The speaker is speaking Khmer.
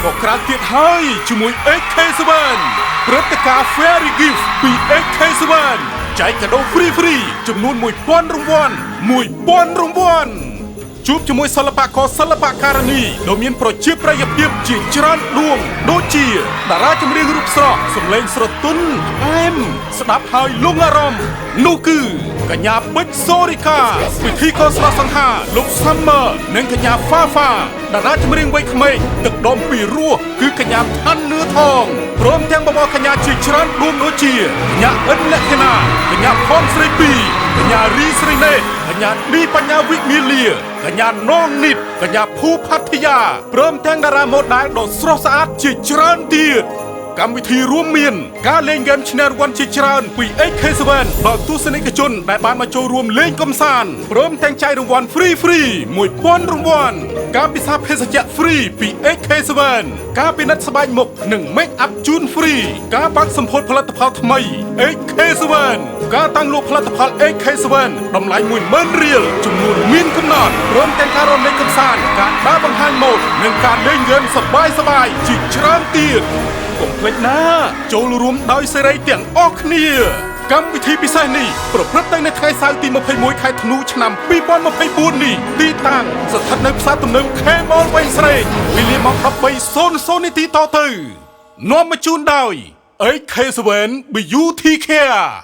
ก็ក្រាបទៀតហើយជាមួយ AK7 ព្រឹត្តិការណ៍ Fairy Gift ពី AK7 ចែកកាដូហ្វ្រីចំនួន 1000 រង្វាន់ 1000 រង្វាន់ជួបជាមួយសិល្បករសិល្បការនីដ៏មានប្រជាប្រិយភាពជាច្រើនដួងដូចជាតារាចម្រៀងរូបស្រស់សម្លេងស្រទន់អែមស្ដាប់ហើយលងអារម្មណ៍នោះគឺកញ្ញាពេជ្រសូរិកាពិធីករស្រស់សង្ហាលោក Summer និងកញ្ញា Fafa តារាចម្រៀងវ័យក្មេងទឹកដមពីរោះគឺកញ្ញាឋាននឿថងព្រមទាំងបងប្អូនកញ្ញាជាច្រើនដួងដូចជាកញ្ញាអិនលក្ខិណាកញ្ញាផនស្រីពីកញ្ញារីស្រីណេកញ្ញាឌីបញ្ញាវិមាលាកញ្ញានងនិតកញ្ញាភូផាធិយាព្រមទាំងតារាម៉ូដែលដ៏ស្រស់ស្អាតជាច្រើនទៀតកម្មវិធីរួមមានការលេងហ្គេមឈ្នះរង្វាន់ជាច្រើនពី AK7 ដល់ទស្សនិកជនដែលបានមកចូលរួមលេងកម្សាន្តព្រមទាំងចែករង្វាន់ហ្វ្រី1000 រង្វាន់ការពិសាភេសជ្ជៈហ្វ្រីពី AK7 ការពិនិត្យស្បែកមុខនិង Make up ជូនហ្វ្រីការបាក់សម្ពោធផលិតផលថ្មី AK7 ការតាំងលក់ផលិតផល AK7 តម្លៃ 10000 រៀលចំនួនមានកំណត់ព្រមទាំងការរំលែកកម្សាន្តការដើរបង្ហាញម៉ូដនិងការលេងហ្គេមសប្បាយៗជាច្រើនទៀតកុំភ្លេចណាចូលរួមដោយសេរីទាំងអស់គ្នាកម្មវិធីពិសេសនេះប្រព្រឹត្តទៅនៅថ្ងៃសៅរ៍ទី21ខែធ្នូឆ្នាំ2024នេះទីតាំងស្ថិតនៅផ្សារទំនើប K-Mall វែងស្រេងវេលាម៉ោង 13:00 នាទីតទៅនាំមកជូនដោយ AK7 Beauty Care